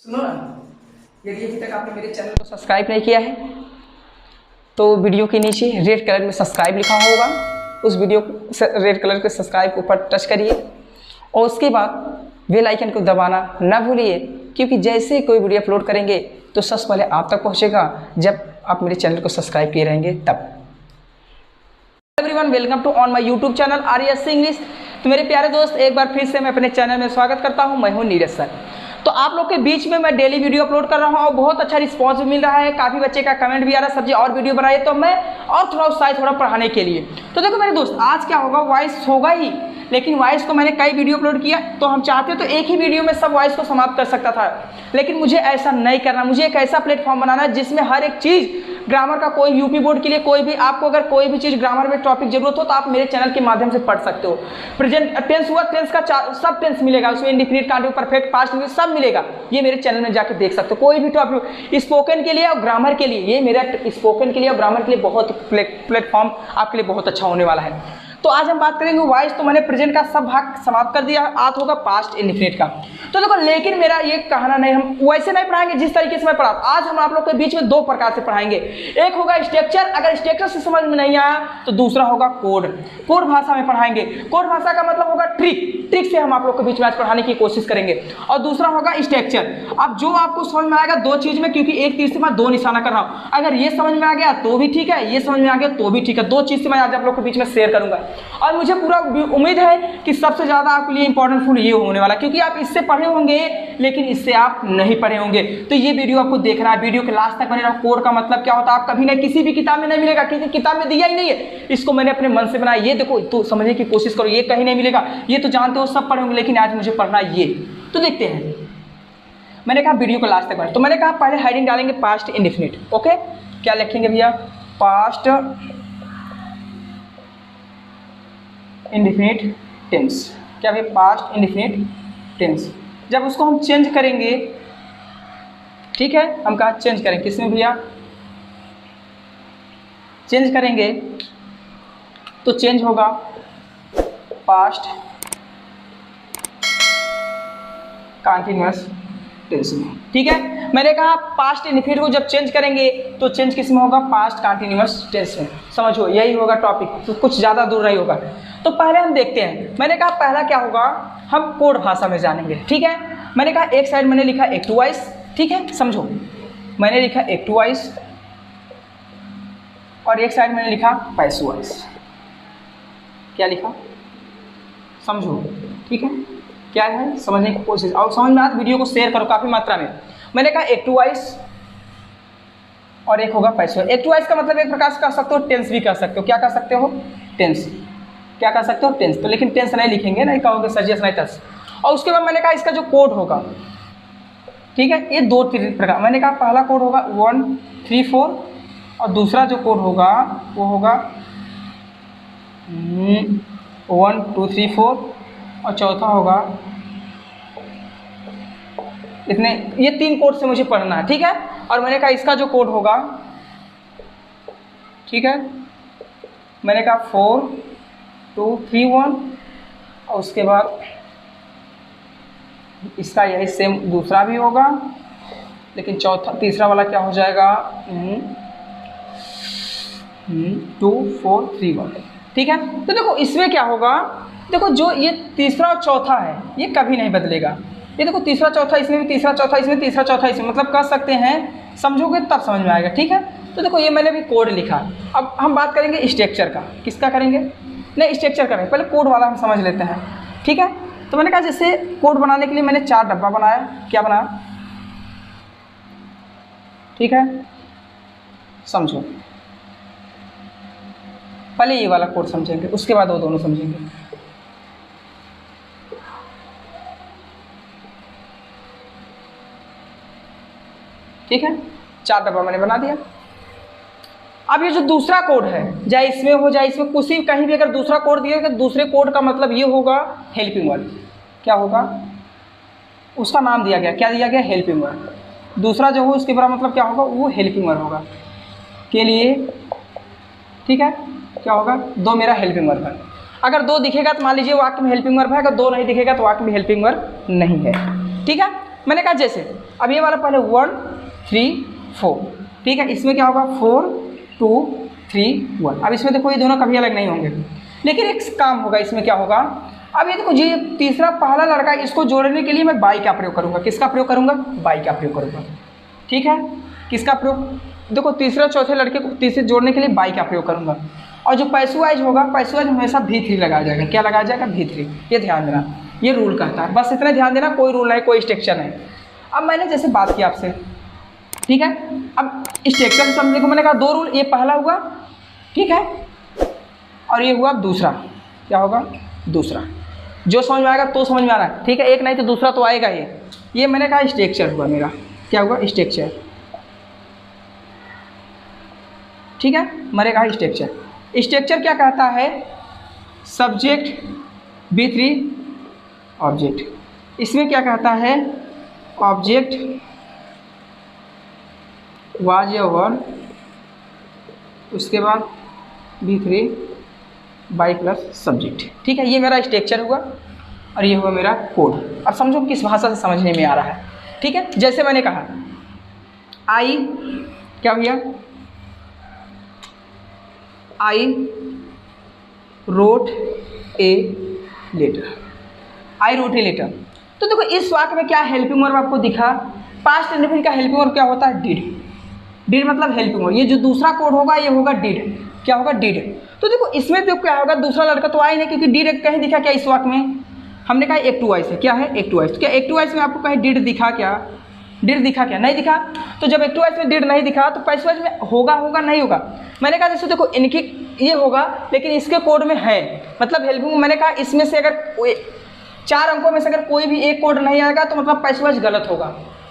सुनो ना, यदि अभी तक आपने मेरे चैनल को सब्सक्राइब नहीं किया है तो वीडियो के नीचे रेड कलर में सब्सक्राइब लिखा होगा, उस वीडियो रेड कलर के सब्सक्राइब के ऊपर टच करिए और उसके बाद बेल आइकन को दबाना ना भूलिए, क्योंकि जैसे कोई वीडियो अपलोड करेंगे तो सबसे पहले आप तक पहुंचेगा जब आप मेरे चैनल को सब्सक्राइब किए रहेंगे तब। Everyone, welcome to on my YouTube channel RS English. तो मेरे प्यारे दोस्त, एक बार फिर से मैं अपने चैनल में स्वागत करता हूं। मैं हूं नीरज सर। तो आप लोग के बीच में मैं डेली वीडियो अपलोड कर रहा हूं और बहुत अच्छा रिस्पांस भी मिल रहा है। काफ़ी बच्चे का कमेंट भी आ रहा है, सर जी और वीडियो बनाइए, तो मैं और थोड़ा उत्साहित थोड़ा पढ़ाने के लिए। तो देखो मेरे दोस्त, आज क्या होगा, वॉइस होगा ही, लेकिन वॉइस को मैंने कई वीडियो अपलोड किया, तो हम चाहते तो एक ही वीडियो में सब वॉइस को समाप्त कर सकता था, लेकिन मुझे ऐसा नहीं करना। मुझे एक ऐसा प्लेटफॉर्म बनाना है जिसमें हर एक चीज़ ग्रामर का, कोई यूपी बोर्ड के लिए कोई भी आपको अगर कोई भी चीज़ ग्रामर में टॉपिक जरूरत हो तो आप मेरे चैनल के माध्यम से पढ़ सकते हो। प्रेजेंट टेंस हुआ, टेंस का सब टेंस मिलेगा उसमें, इंडिफिनिट, कांटिन्यूस, परफेक्ट, पास्ट टेंस सब मिलेगा। ये मेरे चैनल में जाकर देख सकते हो। कोई भी टॉपिक स्पोकन के लिए और ग्रामर के लिए, ये मेरा स्पोकन के लिए और ग्रामर के लिए बहुत प्लेटफॉर्म आपके लिए बहुत अच्छा होने वाला है। तो आज हम बात करेंगे वॉइस। तो मैंने प्रेजेंट का सब भाग समाप्त कर दिया, आज होगा पास्ट इंडिफिनिट का। तो देखो, लेकिन मेरा ये कहना नहीं, हम वैसे नहीं पढ़ाएंगे जिस तरीके से मैं पढ़ा। आज हम आप लोग के बीच में दो प्रकार से पढ़ाएंगे। एक होगा स्ट्रक्चर, अगर स्ट्रक्चर से समझ में नहीं आया तो दूसरा होगा कोड। कोड भाषा में पढ़ाएंगे। कोड भाषा का मतलब होगा ट्रिक। ट्रिक से हम आप लोग के बीच में आज पढ़ाने की कोशिश करेंगे। और दूसरा होगा स्ट्रक्चर। अब जो आपको समझ में आएगा दो चीज में, क्योंकि एक तीर से मैं दो निशाना कर रहा हूँ। अगर ये समझ में आ गया तो भी ठीक है, ये समझ में आ गया तो भी ठीक है। दो चीज से मैं आज आप लोग के बीच में शेयर करूंगा और मुझे पूरा उम्मीद है कि सबसे ज़्यादा आपके लिए इंपॉर्टेंट फुल ये होने वाला, क्योंकि आप इससे पढ़े होंगे लेकिन इससे आप नहीं पढ़े होंगे। तो ये वीडियो आपको देखना है, वीडियो के लास्ट तक बने रहो। कोड का मतलब क्या होता है आप कभी नहीं, किसी भी किताब में नहीं मिलेगा, क्योंकि किताब में दिया ही नहीं है। इसको मैंने अपने मन से बनाया। ये देखो, तो समझने की कोशिश करो, ये कहीं नहीं मिलेगा। ये तो जानते हो सब पढ़े होंगे, लेकिन आज मुझे पढ़ना ये। तो देखते हैं, मैंने कहा वीडियो को लास्ट तक बने। तो मैंने कहा पहले हेडिंग डालेंगे पास्ट इंडिफिनिट। ओके, क्या लिखेंगे भैया? Past indefinite tense. क्या भाई? Past indefinite tense. जब उसको हम चेंज करेंगे, ठीक है, हम कहा चेंज करेंगे किसमें भैया? चेंज करेंगे तो चेंज होगा पास्ट कंटीन्यूअस टेंस में। ठीक है, मैंने कहा पास्ट इंडिफिनिट को जब चेंज करेंगे तो चेंज किस में होगा? पास्ट कंटीन्यूअस टेंस में। समझो, यही होगा टॉपिक, तो कुछ ज़्यादा दूर नहीं होगा। तो पहले हम देखते हैं। मैंने कहा पहला क्या होगा, हम कोड भाषा में जानेंगे। ठीक है, मैंने कहा एक साइड मैंने लिखा एक्टिव वॉइस। ठीक है, समझो, मैंने लिखा एक्टिव वॉइस और एक साइड मैंने लिखा पैसिव वॉइस। क्या लिखा? समझो, ठीक है, क्या है समझने की कोशिश, और समझ में आए वीडियो को शेयर करो काफ़ी मात्रा में। मैंने कहा एक्टिव वॉइस और एक होगा पैसिव। एक्टिव वॉइस का मतलब एक प्रकार से कह सकते हो टेंस भी कह सकते हो। क्या कह सकते हो? टेंस। क्या कह सकते हो? टेंस। तो लेकिन टेंस नहीं लिखेंगे, नहीं कहोगे सजेस नहीं तस। और उसके बाद मैंने कहा इसका जो कोड होगा, ठीक है, ये दो प्रकार। मैंने कहा पहला कोड होगा 1 3 4 और दूसरा जो कोड होगा वो होगा 1 2 3 4 और चौथा होगा इतने। ये तीन कोड से मुझे पढ़ना है। ठीक है, और मैंने कहा इसका जो कोड होगा, ठीक है, मैंने कहा 4 2 3 1 और उसके बाद इसका यही सेम दूसरा भी होगा, लेकिन तीसरा वाला क्या हो जाएगा? 2 4 3 1। ठीक है, तो देखो इसमें क्या होगा, देखो जो ये तीसरा और चौथा है ये कभी नहीं बदलेगा। ये देखो तीसरा चौथा इसमें भी, तीसरा चौथा इसमें, तीसरा चौथा इसमें, मतलब कह सकते हैं, समझोगे तब समझ में आएगा। ठीक है, तो देखो ये मैंने भी कोड लिखा। अब हम बात करेंगे स्ट्रक्चर का। किसका करेंगे? नहीं, स्ट्रक्चर करेंगे, पहले कोड वाला हम समझ लेते हैं। ठीक है, तो मैंने कहा जैसे कोड बनाने के लिए मैंने 4 डब्बा बनाया। क्या बनाया? ठीक है, समझो, पहले ये वाला कोड समझेंगे, उसके बाद वो दोनों समझेंगे। ठीक है, 4 डब्बा मैंने बना दिया। अब ये जो दूसरा कोड है, चाहे इसमें हो जाए इसमें, कुछ कहीं भी अगर दूसरा कोड दिया तो दूसरे कोड का मतलब ये होगा हेल्पिंग वर्ड। क्या होगा? उसका नाम दिया गया, क्या दिया गया? Helping word. दूसरा जो हो उसके बड़ा मतलब क्या होगा? वो हेल्पिंग वर्ड होगा के लिए। ठीक है, क्या होगा? 2 मेरा हेल्पिंग वर्ब है। अगर 2 दिखेगा तो मान लीजिए वाक्य में हेल्पिंग वर्ब है, अगर 2 नहीं दिखेगा तो वाक्य में हेल्पिंग वर्ब नहीं है। ठीक है, मैंने कहा जैसे अब ये वाला पहले 1 3 4, ठीक है, इसमें क्या होगा 4 2 3 1। अब इसमें देखो ये दोनों कभी अलग नहीं होंगे, लेकिन एक काम होगा, इसमें क्या होगा, अब ये देखो ये तीसरा पहला लड़का, इसको जोड़ने के लिए मैं बाई का प्रयोग करूँगा। किसका प्रयोग करूँगा? बाई का प्रयोग करूँगा, ठीक है। किसका प्रयोग? देखो तीसरा चौथे लड़के को तीसरे जोड़ने के लिए बाई का प्रयोग करूँगा। और जो पैसवाइज होगा, पैसवाइज हमेशा V3 लगाया जाएगा। क्या लगाया जाएगा? V3। ये ध्यान देना, ये रूल कहता है, बस इतना ध्यान देना, कोई रूल नहीं, कोई स्ट्रक्चर नहीं। अब मैंने जैसे बात की आपसे, ठीक है, अब स्ट्रक्चर समझने को मैंने कहा 2 रूल, ये पहला हुआ, ठीक है, और ये हुआ दूसरा। क्या होगा? दूसरा। जो समझ में आएगा तो समझ में आ रहा है, ठीक है, एक नहीं तो दूसरा तो आएगा। ये मैंने कहा स्ट्रक्चर हुआ मेरा। क्या हुआ? स्ट्रक्चर, ठीक है, मैंने कहा स्ट्रक्चर। स्ट्रक्चर क्या कहता है? Subject V3 object. इसमें क्या कहता है? ऑब्जेक्ट वाज या वर, उसके बाद V3 बाई प्लस सब्जेक्ट, ठीक है। ये मेरा स्ट्रक्चर हुआ और ये हुआ मेरा कोड। अब समझो किस भाषा से समझने में आ रहा है, ठीक है। जैसे मैंने कहा आई, क्या भैया, I wrote a letter, I wrote a letter. तो देखो इस वाक्य में क्या हेल्पिंग वर्ब आपको दिखा? पास्ट इंडेफिनिट का हेल्पिंग वर्ब क्या होता है? डिड। डिड मतलब हेल्पिंग वर्ब। ये जो दूसरा कोड होगा ये होगा डिड। क्या होगा? डिड। तो देखो इसमें तो क्या होगा, दूसरा लड़का तो आया नहीं, क्योंकि डिड कहीं दिखा क्या इस वाक्य में? हमने कहा एक टू आई से। क्या है? एक टू आई। तो क्या एक टू आई में आपको कहीं डिड दिखा? क्या डिड दिखा? क्या नहीं दिखा? तो जब एक टू आई में डिड नहीं दिखा तो पैसवाइज में होगा होगा नहीं होगा? मैंने कहा जैसे देखो इनकी ये होगा, लेकिन इसके कोड में है, मतलब हेल्पिंग। मैंने कहा इसमें से अगर 4 अंकों में से अगर कोई भी एक कोड नहीं आएगा तो मतलब पैसवाइज गलत होगा।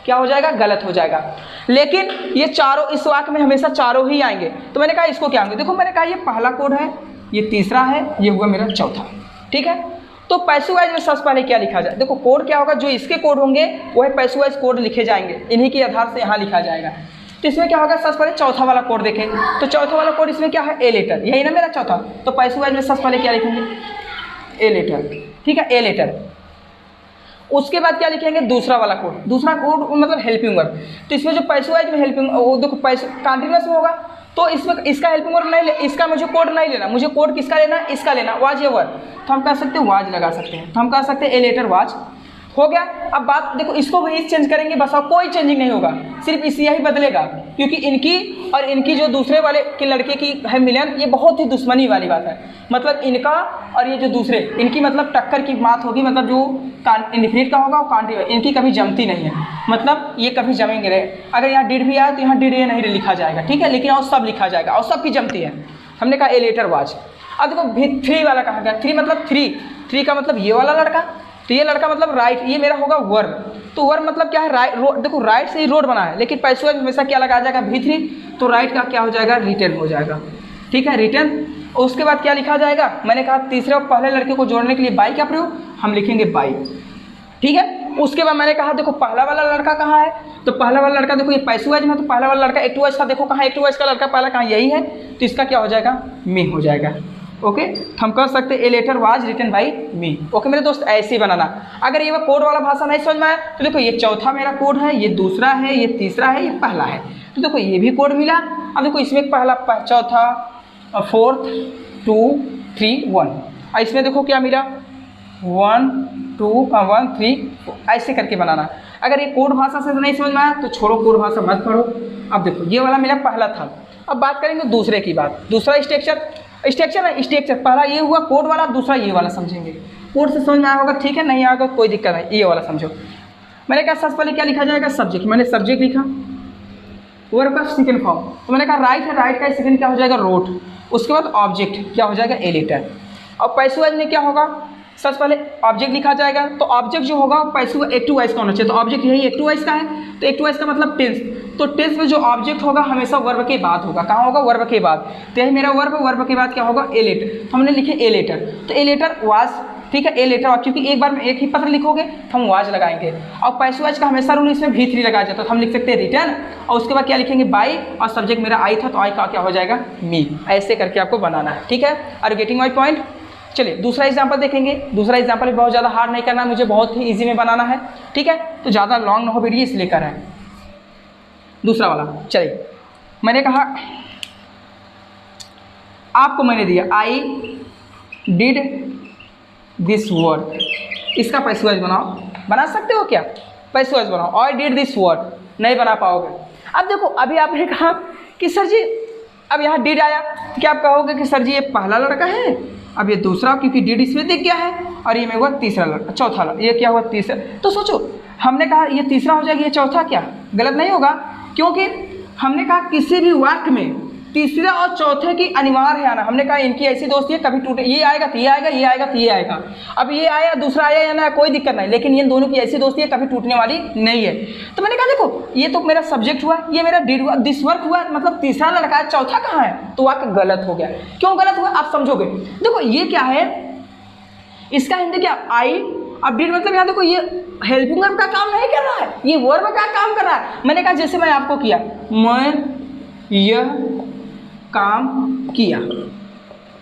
क्या हो जाएगा? गलत हो जाएगा। लेकिन ये चारों इस वाक्य में हमेशा चारों ही आएंगे। तो मैंने कहा इसको क्या होंगे? देखो मैंने कहा ये पहला कोड है, ये तीसरा है, ये हुआ मेरा चौथा, ठीक है। तो पैसिव-वाइज में सबसे पहले क्या लिखा जाए? देखो कोड क्या होगा, जो इसके कोड होंगे वह पैसिव-वाइज कोड लिखे जाएंगे, इन्हीं के आधार से यहाँ लिखा जाएगा। तो इसमें क्या होगा, सबसे पहले चौथा वाला कोड देखें, तो चौथा वाला कोड इसमें क्या है? ए लेटर, यही ना मेरा चौथा। तो पैसिव-वाइज में सबसे पहले क्या लिखेंगे? ए लेटर, ठीक है, ए लेटर। उसके बाद क्या लिखेंगे? दूसरा वाला कोड। दूसरा कोड मतलब हेल्पिंग वर्ब। तो इसमें जो पैसिव-वाइज में हेल्पिंग, वो देखो कंटीन्यूअस में होगा, तो इसमें इसका हेल्पिंग वर्ब नहीं ले, इसका मुझे कोड नहीं लेना, मुझे कोड किसका लेना? इसका लेना, वाज या वर। तो हम कह सकते हैं वाज लगा सकते हैं, तो हम कह सकते हैं ए लेटर वाज। हो गया। अब बात देखो, इसको भी चेंज करेंगे बस, और कोई चेंजिंग नहीं होगा, सिर्फ इसी यही बदलेगा, क्योंकि इनकी और इनकी जो दूसरे वाले के लड़के की है मिलन, ये बहुत ही दुश्मनी वाली बात है। मतलब इनका और ये जो दूसरे, इनकी मतलब टक्कर की बात होगी, मतलब जो इंडिफिनिट का होगा वो कांट्री, इनकी कभी जमती नहीं है, मतलब ये कभी जमेंगे रहे। अगर यहाँ डिड भी आया तो यहाँ डिड ये नहीं लिखा जाएगा, ठीक है, लेकिन और सब लिखा जाएगा, और सबकी जमती है। हमने कहा ए लेटर वाज। अब देखो थ्री वाला कहा गया, थ्री मतलब थ्री का मतलब ये वाला लड़का, तो ये लड़का मतलब राइट, ये मेरा होगा वर्ब। तो वर्ब मतलब क्या है? राइट। देखो राइट से ही रोड बना है, लेकिन पैसिव हमेशा क्या लगा जाएगा? V3। तो राइट का क्या हो जाएगा? रिटर्न हो जाएगा, ठीक है, रिटर्न। उसके बाद क्या लिखा जाएगा? मैंने कहा तीसरे और पहले लड़के को जोड़ने के लिए बाई का प्रयोग, हम लिखेंगे बाई, ठीक है। उसके बाद मैंने कहा देखो पहला वाला लड़का कहाँ है? तो पहला वाला लड़का देखो ये पैसिव में, तो पहला वाला लड़का एक टू वाइज का देखो कहाँ? एक टू वाइज का लड़का पहला कहाँ? यही है, तो इसका क्या हो जाएगा? मी हो जाएगा। ओके, हम कर सकते a letter was written by me. Okay मेरे दोस्त, ऐसे ही बनाना। अगर ये कोड वाला भाषा नहीं समझ में आया तो देखो ये चौथा मेरा कोड है, ये दूसरा है, ये तीसरा है, ये पहला है। तो देखो ये भी कोड मिला। अब देखो इसमें पहला, चौथा, फोर्थ, 2 3 1, और इसमें देखो क्या मिला? 1 2 1 3 4, ऐसे करके बनाना। अगर ये कोड भाषा से नहीं समझ में आया तो छोड़ो, कोड भाषा मत पढ़ो। अब देखो ये वाला मेरा पहला था। अब बात करेंगे दूसरे की बात, दूसरा स्ट्रक्चर पहला ये हुआ कोड वाला, दूसरा ये वाला समझेंगे। कोड से समझ में आया होगा, ठीक है, नहीं आएगा कोई दिक्कत नहीं, ये वाला समझो। मैंने कहा सबसे पहले क्या लिखा जाएगा? सब्जेक्ट। मैंने सब्जेक्ट लिखा, वर्ब का सेकंड फॉर्म, तो मैंने कहा राइट है, राइट का सेकंड क्या हो जाएगा? रोट। उसके बाद ऑब्जेक्ट क्या हो जाएगा? A letter. और पैसिव में क्या होगा? सबसे पहले ऑब्जेक्ट लिखा जाएगा, तो ऑब्जेक्ट जो होगा पैसिव एक टू वाइज का होना चाहिए, तो ऑब्जेक्ट यही एक टू वाइज का है, तो एक टू वाइज का मतलब टेंस। तो टेंस में जो ऑब्जेक्ट होगा हमेशा वर्ब के बाद होगा। कहाँ होगा? वर्ब के बाद। तो यही मेरा वर्ब, वर्ब के बाद क्या होगा? A letter. तो हमने लिखे ए लेटर, तो ए लेटर वाज, ठीक है, ए लेटर, क्योंकि एक बार में एक ही पत्र लिखोगे तो हम वाज लगाएंगे। और पैसिव वाइज का हमेशा रूल इसमें V3 लगाया जाता है, तो हम लिख सकते हैं रिटर्न, और उसके बाद क्या लिखेंगे? बाई, और सब्जेक्ट मेरा आई था तो आई का क्या हो जाएगा? मी। ऐसे करके आपको बनाना है, ठीक है। Are getting my point? चलिए दूसरा एग्जाम्पल देखेंगे। दूसरा एग्जाम्पल भी बहुत ज़्यादा हार्ड नहीं करना, मुझे बहुत ही ईजी में बनाना है, ठीक है, तो ज़्यादा लॉन्ग ना हो वीडियो इसलिए कर रहे हैं। दूसरा वाला चलिए, मैंने कहा आपको मैंने दिया आई डिड दिस वर्क, इसका पैसे वाइज बनाओ, बना सकते हो क्या? पैसे वाइज बनाओ। आई डिड दिस वर्क नहीं बना पाओगे। अब देखो अभी आपने कहा कि सर जी, अब यहाँ डिड आया तो क्या आप कहोगे कि सर जी ये पहला लड़का है, अब ये दूसरा, क्योंकि डिड इसमें दिख गया है, और ये में हुआ तीसरा लड़का, चौथा लड़का, ये क्या हुआ तीसरा। तो सोचो हमने कहा ये तीसरा हो जाएगा, ये चौथा, क्या गलत नहीं होगा? क्योंकि हमने कहा किसी भी वाक्य में तीसरे और चौथे की अनिवार्य है आना। हमने कहा इनकी ऐसी दोस्ती है कभी टूटे, ये आएगा तो ये आएगा, ये आएगा तो ये आएगा। अब ये आया दूसरा आया या ना, कोई दिक्कत नहीं, लेकिन ये दोनों की ऐसी दोस्ती है कभी टूटने वाली नहीं है। तो मैंने कहा देखो ये तो मेरा सब्जेक्ट हुआ, ये मेरा डिड हुआ, दिस वर्क हुआ, मतलब तीसरा लड़का है, चौथा कहाँ है? तो वाक्य गलत हो गया। क्यों गलत हुआ आप समझोगे। देखो ये क्या है, इसका हिंदी क्या, आई, अब डिड मतलब यहाँ देखो ये हेल्पिंग वर्ब का काम नहीं कर रहा है, ये वर्ब का काम कर रहा है। मैंने कहा जैसे मैं आपको किया, मैं यह काम किया,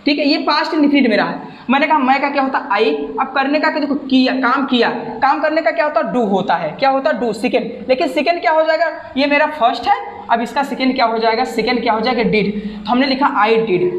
ठीक है, ये पास्ट इंडिफिनिट मेरा है। मैंने कहा मैं का क्या होता है आई, अब करने का क्या देखो किया, काम किया, काम करने का क्या होता है डू होता है, क्या होता है डू, सेकेंड। लेकिन सेकेंड क्या हो जाएगा, ये मेरा फर्स्ट है, अब इसका सेकेंड क्या हो जाएगा, सेकेंड क्या हो जाएगा डिड। तो हमने लिखा आई डिड,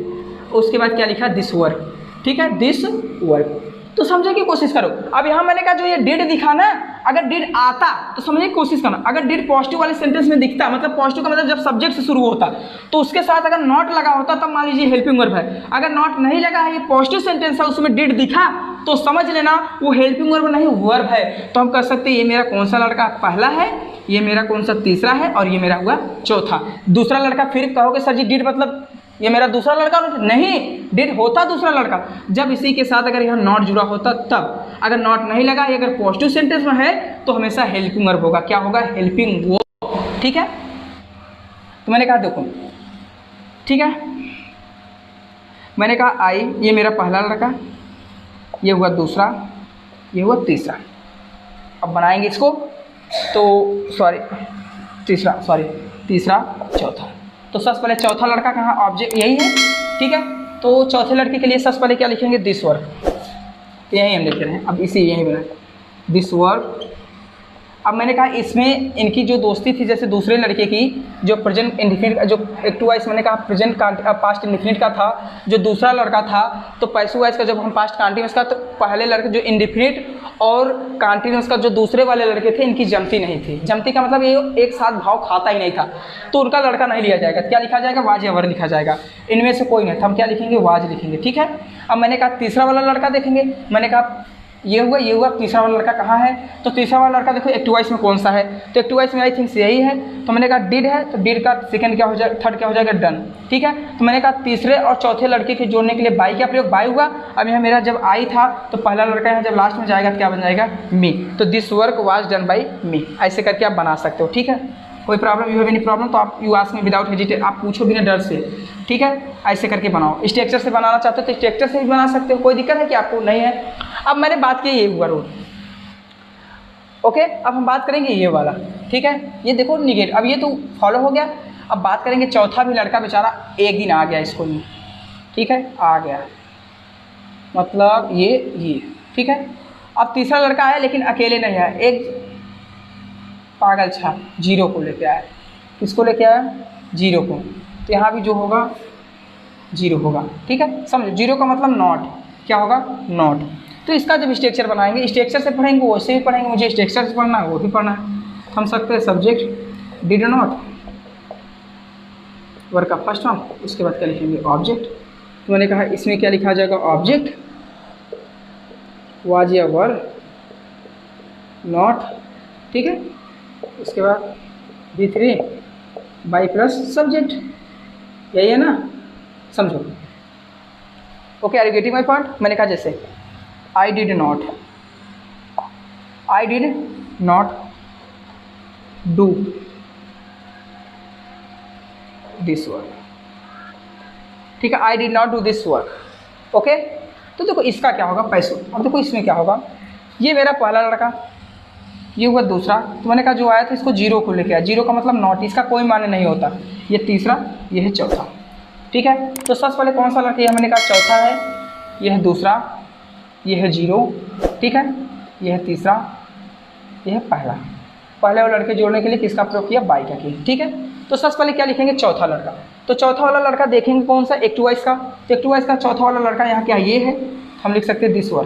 उसके बाद क्या लिखा दिस वर्क, ठीक है, दिस वर्क। तो समझने की कोशिश करो। अब यहाँ मैंने कहा जो ये डिड दिखा ना, अगर डिड आता तो समझने की कोशिश करना। अगर डिड पॉजिटिव वाले सेंटेंस में दिखता, मतलब पॉजिटिव का मतलब जब सब्जेक्ट से शुरू होता, तो उसके साथ अगर नॉट लगा होता तब मान लीजिए हेल्पिंग वर्ब है। अगर नॉट नहीं लगा है, ये पॉजिटिव सेंटेंस है, उसमें डिड दिखा, तो समझ लेना वो हेल्पिंग वर्ब नहीं वर्ब है। तो हम कह सकते हैं ये मेरा कौन सा लड़का पहला है, ये मेरा कौन सा तीसरा है, और ये मेरा हुआ चौथा। दूसरा लड़का फिर कहोगे सर जी डिड मतलब ये मेरा दूसरा लड़का नहीं, डिड होता दूसरा लड़का जब इसी के साथ अगर यहाँ नॉट जुड़ा होता तब। अगर नॉट नहीं लगा, ये अगर पॉजिटिव सेंटेंस में है तो हमेशा हेल्पिंग वर्ब होगा। क्या होगा, हेल्पिंग वर्ब, ठीक है। तो मैंने कहा देखो, ठीक है, मैंने कहा आई, ये मेरा पहला लड़का, ये हुआ दूसरा, ये हुआ तीसरा। अब बनाएंगे इसको, तो तीसरा चौथा। तो सबसे पहले चौथा लड़का कहाँ, ऑब्जेक्ट यही है, ठीक है। तो चौथे लड़के के लिए सबसे पहले क्या लिखेंगे, दिस वर्क, यही हम लिख रहे हैं। अब इसी यही बना दिस वर्क। अब मैंने कहा इसमें इनकी जो दोस्ती थी, जैसे दूसरे लड़के की जो प्रेजेंट इंडिफिनिट का जो एक्टिव वाइज मैंने कहा प्रेजेंट पास्ट इंडिफिनिट का था, जो दूसरा लड़का था, तो पैसिव वाइज का जब हम पास्ट कंटीन्यूअस का, तो पहले लड़के जो इंडिफिनिट और कंटीन्यूअस का जो दूसरे वाले लड़के थे, इनकी जमती नहीं थी। जमती का मतलब ये एक साथ भाव खाता ही नहीं था, तो उनका लड़का नहीं लिया जाएगा। क्या लिखा जाएगा, वाज या वर लिखा जाएगा, इनमें से कोई नहीं। तो हम क्या लिखेंगे, वाज लिखेंगे, ठीक है। अब मैंने कहा तीसरा वाला लड़का देखेंगे, मैंने कहा ये हुआ, तीसरा वाला लड़का कहाँ है, तो तीसरा वाला लड़का देखो एक्टिव वॉइस में कौन सा है, तो एक्टिव वॉइस में आई थिंक यही है। तो मैंने कहा डिड है, तो डिड का सेकंड क्या हो जाएगा, थर्ड क्या हो जाएगा, डन, ठीक है। तो मैंने कहा तीसरे और चौथे लड़के के जोड़ने के लिए बाई का प्रयोग, बाई हुआ। अब यहाँ मेरा जब आई था तो पहला लड़का यहाँ जब लास्ट में जाएगा तो क्या बन जाएगा, मी। तो this work was done by me, ऐसे करके आप बना सकते हो, ठीक है। कोई problem, you have any problem, तो आप you ask me without hesitate, आप पूछो बिना डर से, ठीक है। ऐसे करके बनाओ। स्ट्रक्चर से बनाना चाहते हो तो स्ट्रक्चर से भी बना सकते हो, कोई दिक्कत है कि आपको नहीं है। अब मैंने बात की ये हुआ रूल, ओके। अब हम बात करेंगे ये वाला, ठीक है। ये देखो निगेट, अब ये तो फॉलो हो गया। अब बात करेंगे चौथा भी लड़का बेचारा एक दिन आ गया स्कूल में, ठीक है, आ गया, मतलब ये ठीक है। अब तीसरा लड़का आया लेकिन अकेले नहीं आया, एक पागल छा जीरो को लेके आया। किसको लेके आया, जीरो को। तो यहाँ भी जो होगा जीरो होगा, ठीक है, समझो। जीरो का मतलब नॉट, क्या होगा, नॉट। तो इसका जब स्ट्रक्चर बनाएंगे, स्ट्रक्चर से पढ़ेंगे वैसे भी पढ़ेंगे, मुझे स्ट्रक्चर से पढ़ना है वो भी पढ़ना है। हम सकते हैं सब्जेक्ट डिड नॉट, वर्क का फर्स्ट फॉर्म, उसके बाद क्या लिखेंगे, ऑब्जेक्ट। तो मैंने कहा इसमें क्या लिखा जाएगा, ऑब्जेक्ट वाज या वर नॉट, ठीक है। उसके बाद V3 बाई प्लस सब्जेक्ट, यही है ना, समझो। Okay, are you getting my point. मैंने कहा जैसे I did not do this work, ठीक है, I did not do this work, okay. तो देखो इसका क्या होगा, पैसों। अब देखो इसमें क्या होगा, ये मेरा पहला लड़का, ये हुआ दूसरा। तो मैंने कहा जो आया था इसको जीरो को लेके आया, जीरो का मतलब नॉट, इसका कोई मान्य नहीं होता। ये तीसरा, ये है चौथा, ठीक है। तो सबसे पहले कौन सा लड़का, ये मैंने कहा चौथा है, ये है दूसरा, ये है 0, ठीक है, ये है तीसरा, ये है पहला। पहले वाले लड़के जोड़ने के लिए किसका प्रयोग किया? बाई का किया, ठीक है। तो सबसे पहले क्या लिखेंगे? चौथा लड़का। तो चौथा वाला लड़का देखेंगे कौन सा? एक्टिवाइज का। तो एक्टिवाइज का चौथा वाला लड़का यहाँ क्या? ये है। हम लिख सकते हैं दिस वन,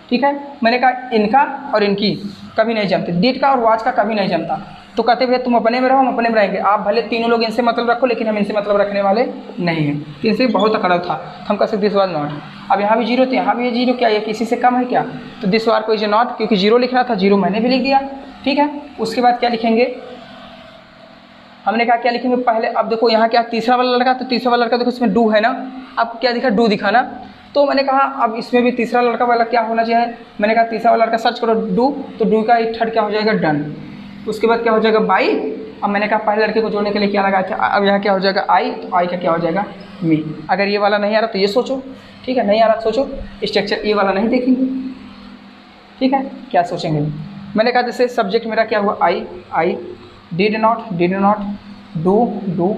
ठीक है। मैंने कहा इनका और इनकी कभी नहीं जमते, डिड का और वाज का कभी नहीं जमता। तो कहते भैया तुम अपने में रहो, हम अपने में रहेंगे। आप भले तीनों लोग इनसे मतलब रखो, लेकिन हम इनसे मतलब रखने वाले नहीं हैं। तो इनसे बहुत अकड़ था, तो हम कह सकते दिस वाज नॉट। अब यहाँ भी 0 तो यहाँ भी 0, क्या ये किसी से कम है क्या? तो दिस वार को इज नॉट, क्योंकि 0 लिख रहा था, 0 मैंने भी लिख दिया, ठीक है। उसके बाद क्या लिखेंगे? हमने कहा क्या लिखेंगे पहले? अब देखो यहाँ क्या तीसरा वाला लड़का, तो तीसरा वाला लड़का देखो इसमें डू है ना। अब क्या दिखा? डू दिखा ना। तो मैंने कहा अब इसमें भी तीसरा लड़का वाला क्या होना चाहिए? मैंने कहा तीसरा वाला लड़का सर्च करो डू, तो डू का एक थर्ड क्या हो जाएगा? डन। उसके बाद क्या हो जाएगा? बाई। अब मैंने कहा पहले लड़के को जोड़ने के लिए क्या लगाया था? अब यहाँ क्या हो जाएगा? आई, तो आई का क्या हो जाएगा? मी। अगर ये वाला नहीं आ रहा तो ये सोचो, ठीक है, नहीं आ रहा सोचो स्ट्रक्चर, ये वाला नहीं देखेंगे, ठीक है। क्या सोचेंगे? मैंने कहा जैसे सब्जेक्ट मेरा क्या हुआ? I, did not, do,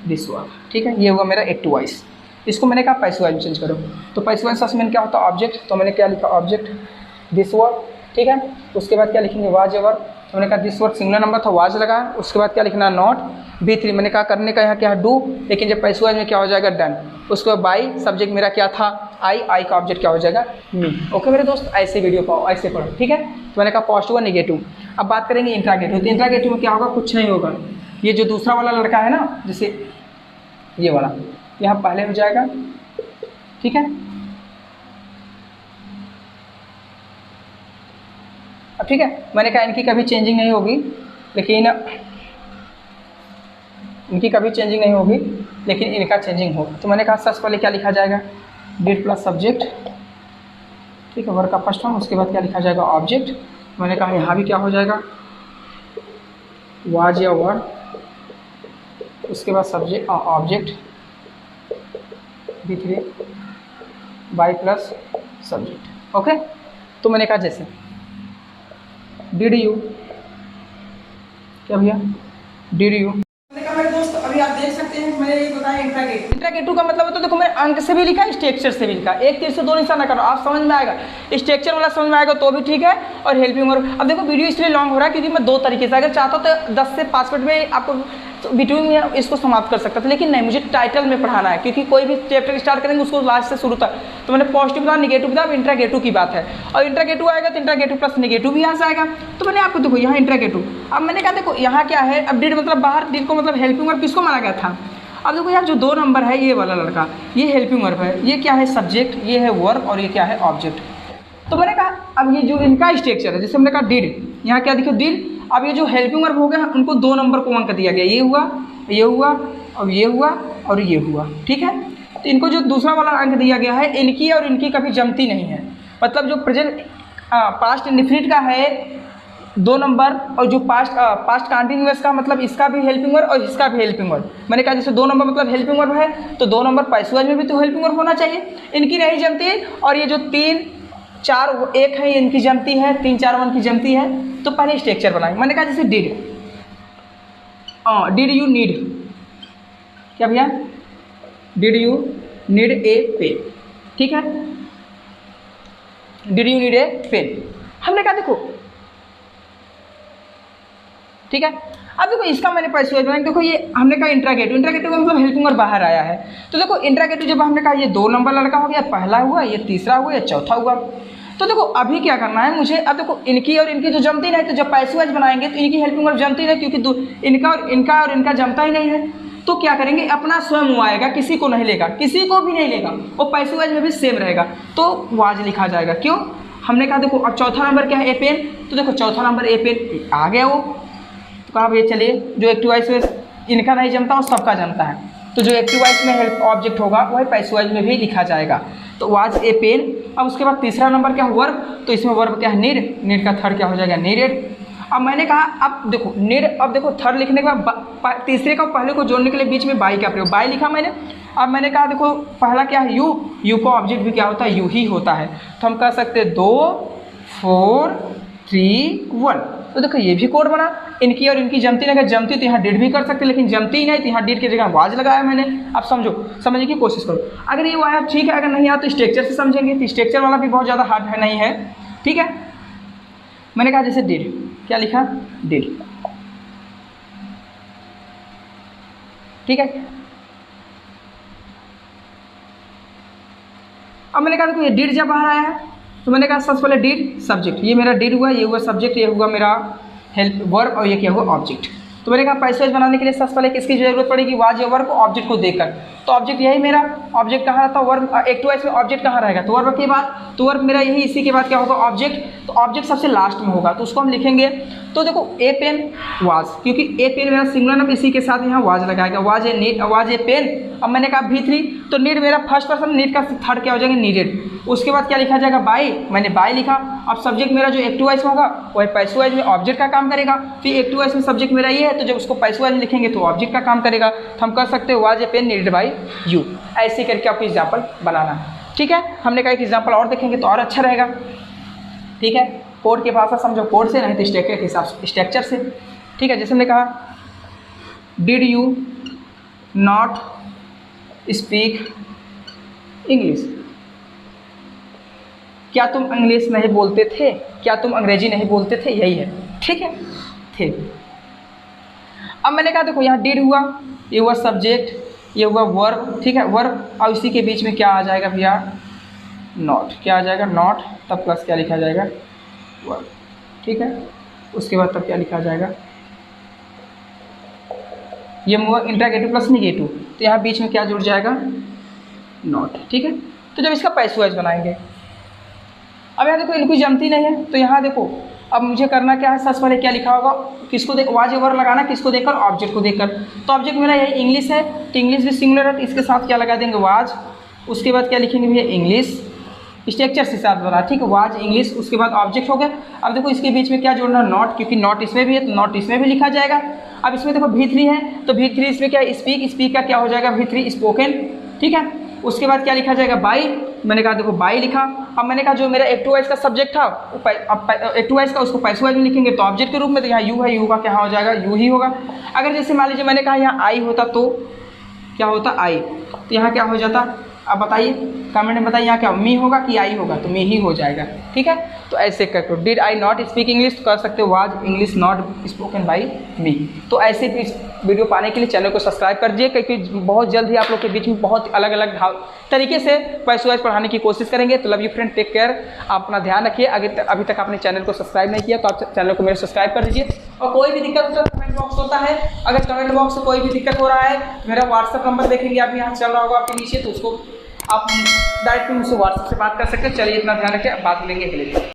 this work, ठीक है। ये हुआ मेरा एक्टिव वॉइस। इसको मैंने कहा पैसिव वॉइस में चेंज करो। तो पैसिव वॉइस में क्या होता है? ऑब्जेक्ट। तो मैंने क्या लिखा? ऑब्जेक्ट दिस वर्क, ठीक है। उसके बाद क्या लिखेंगे? Was a work. तो मैंने कहा दिस वर्क सिंगुलर नंबर था, वाज लगा। उसके बाद क्या लिखना? Not B3। मैंने कहा करने का यहाँ क्या है? डू, लेकिन जब पैसिव वॉइस में क्या हो जाएगा? डन। उसके बाद बाई, सब्जेक्ट मेरा क्या था? आई का ऑब्जेक्ट क्या हो जाएगा? मी। ओके मेरे दोस्त, ऐसे वीडियो पाओ, ऐसे पढ़ो, ठीक है। तो मैंने कहा पॉजिटिव और निगेटिव। अब बात करेंगे इंट्रागेटिव। तो इंट्रागेटिव में क्या होगा? कुछ नहीं होगा। ये जो दूसरा वाला लड़का है ना, जैसे ये वाला, यहाँ पहले हो जाएगा, ठीक है। अब ठीक है, मैंने कहा इनकी कभी चेंजिंग नहीं होगी, लेकिन इनकी कभी चेंजिंग नहीं होगी, लेकिन इनका चेंजिंग होगा। तो मैंने कहा सबसे पहले क्या लिखा जाएगा? डिड प्लस सब्जेक्ट, ठीक है, वर्क का फर्स्ट फॉर्म। उसके बाद क्या लिखा जाएगा? ऑब्जेक्ट। मैंने कहा यहाँ भी क्या हो जाएगा? वाज या वर। उसके बाद subject object B3 by plus subject, okay. तो मैंने कहा जैसे डिड यू, क्या भैया? Did you. मैंने कहा मेरे दोस्त अभी आप देख सकते हैं मैंने ये बताया इंट्रागेटिव। इंट्रागेटिव का मतलब तो देखो मैंने अंक से भी लिखा, स्ट्रक्चर से भी लिखा। एक तीर से दो निशाना करो, आप समझ में आएगा। स्ट्रक्चर वाला समझ में आएगा तो भी ठीक है, और हेल्पिंग वर्ब। अब देखो वीडियो इसलिए लॉन्ग हो रहा है क्योंकि मैं दो तरीके से, अगर चाहता तो 10 से 5 मिनट में आपको बिटवीन में इसको समाप्त कर सकता था, लेकिन नहीं, मुझे टाइटल में पढ़ाना है, क्योंकि कोई भी चैप्टर स्टार्ट करेंगे उसको लास्ट से शुरू तक। तो मैंने पॉजिटिव बताया, निगेटिव बताया, अब इंट्रागेटिव की बात है। और इंट्रागेटिव आएगा तो इंट्रागेटिव प्लस निगेटिव भी आ जाएगा। तो मैंने आपको देखो यहाँ इंट्रागेटिव, अब मैंने कहा देखो यहाँ क्या है? अब डिड मतलब बाहर, डिड को मतलब हेल्पिंग वर्ब किसको माना गया था? अब देखो यहाँ जो 2 नंबर है, ये वाला लड़का, ये हेल्पिंग वर्ब है, ये क्या है? सब्जेक्ट, ये है वर्ब, और ये क्या है? ऑब्जेक्ट। तो मैंने कहा अब ये जो इनका स्ट्रक्चर है, जैसे हमने कहा डिड, यहाँ क्या देखो? डिड। अब ये जो हेल्पिंग वर्ब हो गया, उनको 2 नंबर को अंक दिया गया, ये हुआ, ये हुआ, और ये हुआ, और ये हुआ, ठीक है। तो इनको जो दूसरा वाला अंक दिया गया है, इनकी और इनकी कभी जमती नहीं है। मतलब जो प्रेजेंट पास्ट इंडिफिनिट का है 2 नंबर, और जो पास्ट कंटिन्यूअस का मतलब इसका भी हेल्पिंग वर्ब और इसका भी हेल्पिंग वर्ब। मैंने कहा जैसे 2 नंबर मतलब हेल्पिंग वर्ब है, तो 2 नंबर पैसिव वॉइस में भी तो हेल्पिंग वर्ब होना चाहिए। इनकी नहीं जमती, और ये जो 3, 4, 1 है, इनकी जमती है, 3, 4, 1 की जमती है। तो पहले स्ट्रक्चर बनाएंगे। मैंने कहा जैसे डिड, डिड यू नीड, क्या भैया? Did you need a pen, ठीक है। Did you need a pen, हमने कहा देखो, ठीक है। अब देखो इसका मैंने पैसिव वॉइस बनाया। देखो ये हमने कहा इंट्रागेटिव, इंट्रागेटिव का मतलब हेल्पिंग वर्ब बाहर आया है। तो देखो इंट्रागेटिव जब हमने कहा ये 2 नंबर लड़का हो गया, पहला हुआ, ये तीसरा हुआ, ये चौथा हुआ। तो देखो अभी क्या करना है मुझे? अब देखो इनकी और इनकी जो जमती नहीं, तो जब पैसिव वॉइस बनाएंगे तो इनकी हेल्पिंग वर्ब जमती नहीं, क्योंकि इनका और इनका जमता ही नहीं है। तो क्या करेंगे? अपना स्वयं वो आएगा, किसी को नहीं लेगा, किसी को भी नहीं लेगा, वो पैसिव वॉइस में भी सेम रहेगा, तो वाज लिखा जाएगा। क्यों? हमने कहा देखो अब चौथा नंबर क्या है? ए पेन। तो देखो चौथा नंबर ए पेन आ गया वो। तो कहा भैया चलिए जो एक्टिव वॉइस में इनका नहीं जमता वो सबका जमता है, तो जो एक्टिव वॉइस में हेल्प ऑब्जेक्ट होगा वही पैसिव वॉइस में भी लिखा जाएगा। तो वाज ए पेन। अब उसके बाद तीसरा नंबर क्या है? वर्ब। तो इसमें वर्ब क्या है? नीड। नीड का थर्ड क्या हो जाएगा? नीडेड। अब मैंने कहा अब देखो नीड, अब देखो थर्ड लिखने के बाद तीसरे का पहले को जोड़ने के लिए बीच में बाई का प्रयोग, बाई लिखा मैंने। अब मैंने कहा देखो पहला क्या है? यू। यू का ऑब्जेक्ट भी क्या होता है? यू ही होता है। तो हम कह सकते हैं 2, 4, 3, 1। तो देखो ये भी कोड बना, इनकी और इनकी जमती नहीं, अगर जमती तो यहाँ डिड भी कर सकते, लेकिन जमती ही नहीं तो यहाँ डिड की जगह वाज लगाया मैंने। अब समझने की कोशिश करो। अगर ये आया ठीक है, अगर नहीं आया तो स्ट्रक्चर से समझेंगे। तो स्ट्रक्चर वाला भी बहुत ज़्यादा हार्ड है नहीं है, ठीक है। मैंने कहा जैसे डिड, क्या लिखा, डिड, ठीक है। अब मैंने कहा देखो ये डिड जब बाहर आया है तो मैंने कहा सबसे पहले डिड सब्जेक्ट, ये मेरा डिड हुआ, ये हुआ सब्जेक्ट, ये हुआ मेरा हेल्प वर्ब और ये क्या हुआ ऑब्जेक्ट। तो मैंने कहा पैसेज बनाने के लिए सबसे पहले किसकी जरूरत पड़ेगी, वाज या वर्ब, ऑब्जेक्ट को देखकर। तो ऑब्जेक्ट यही मेरा ऑब्जेक्ट कहाँ रहता है, वर्ब। एक टू में ऑब्जेक्ट कहाँ रहेगा, तो वर्ब के बाद, तो वर्ब मेरा यही, इसी के बाद क्या होगा ऑब्जेक्ट। तो ऑब्जेक्ट सबसे लास्ट में होगा, तो उसको हम लिखेंगे। तो देखो ए पेन वाज, क्योंकि ए पेन मेरा सिंगुलर नाम, इसी के साथ यहाँ वाज लगाएगा, was a need, was a pen. अब मैंने कहा V3, तो नीड मेरा फर्स्ट पर्सन, नीड का थर्ड क्या हो जाएगा, नीडेड। उसके बाद क्या लिखा जाएगा, बाय, मैंने बाय लिखा। अब सब्जेक्ट मेरा जो एक्टिव वॉइस में होगा वही पैसिव वॉइस में ऑब्जेक्ट का काम करेगा। फिर एक्टिव वॉइस में सब्जेक्ट मेरा ये है, तो जब उसको पैसिव वॉइस में लिखेंगे तो ऑब्जेक्ट का काम करेगा। तो हम कर सकते हो was a pen needed by you, ऐसे करके आपको एग्जाम्पल बनाना है, ठीक है। हमने कहा एक एग्जाम्पल और देखेंगे तो और अच्छा रहेगा, ठीक है। कोड की भाषा समझो, कोड से नहीं तो स्ट्रक्चर के हिसाब से, स्ट्रक्चर से, ठीक है। जैसे हमने कहा did you not speak English, क्या तुम इंग्लिश नहीं बोलते थे, क्या तुम अंग्रेजी नहीं बोलते थे, यही है, ठीक है, थे। अब मैंने कहा देखो यहाँ डिड हुआ, ये हुआ सब्जेक्ट, ये हुआ वर्ब, ठीक है, वर्ब। और इसी के बीच में क्या आ जाएगा भैया, नॉट, क्या आ जाएगा, नॉट, तब प्लस क्या लिखा जाएगा, वर्ब, ठीक है। उसके बाद तब क्या लिखा जाएगा, ये इंटरगेटिव प्लस निगेटिव, तो यहाँ बीच में क्या जुड़ जाएगा, नॉट, ठीक है। तो जब इसका पैसिव वॉइस बनाएंगे, अब यहाँ देखो इनकी जमती नहीं है, तो यहाँ देखो अब मुझे करना क्या है, सबसे पहले क्या लिखा होगा, किसको देख, वाज या वर्ब लगाना, किसको देखकर, ऑब्जेक्ट को देखकर। तो ऑब्जेक्ट मेरा यही इंग्लिश है, तो इंग्लिश भी सिंगुलर है, तो इसके साथ क्या लगा देंगे, वाज। उसके बाद क्या लिखेंगे भैया, इंग्लिश, स्ट्रक्चर से साथ बना, ठीक है, वाज इंग्लिश। उसके बाद ऑब्जेक्ट हो गया। अब देखो इसके बीच में क्या जोड़ना, नॉट, क्योंकि नॉट इसमें भी है तो नॉट इसमें भी लिखा जाएगा। अब इसमें देखो V3 है, तो V3 इसमें क्या, स्पीक, स्पीक का क्या हो जाएगा, V3 स्पोकन, ठीक है। उसके बाद क्या लिखा जाएगा, बाई, मैंने कहा देखो बाई लिखा। अब मैंने कहा जो मेरा एक्टिव वॉइस का सब्जेक्ट था, अब एक्टिव वॉइस का उसको पैसिव वॉइस में लिखेंगे तो ऑब्जेक्ट के रूप में, तो यहाँ यू है, यू का क्या हो जाएगा, यू ही होगा। अगर जैसे मान लीजिए मैंने कहा यहाँ आई होता तो क्या होता, आई, तो यहाँ क्या हो जाता, अब बताइए कमेंट में बताइए, यहाँ क्या मी होगा कि आई होगा, तो मी ही हो जाएगा, ठीक है। तो ऐसे करके did I not speak English, तो कर सकते हो was English not spoken by me. तो ऐसे भी वीडियो पाने के लिए चैनल को सब्सक्राइब कर दीजिए, क्योंकि बहुत जल्द ही आप लोग के बीच में बहुत अलग अलग तरीके से पैसिव वॉइस पढ़ाने की कोशिश करेंगे। तो love you friend, take care, आप अपना ध्यान रखिए। अभी तक आपने चैनल को सब्सक्राइब नहीं किया तो आप चैनल को मेरे सब्सक्राइब कर दीजिए। और कोई भी दिक्कत होता है कमेंट बॉक्स होता है, अगर कमेंट बॉक्स से कोई भी दिक्कत हो रहा है तो मेरा व्हाट्सअप नंबर देखेंगे आप यहाँ चल रहा होगा आपके नीचे, तो उसको आप डायरेक्ट मुझसे व्हाट्सएप से बात कर सकते हैं। चलिए इतना ध्यान रखिए, बात लेंगे अगले दिन।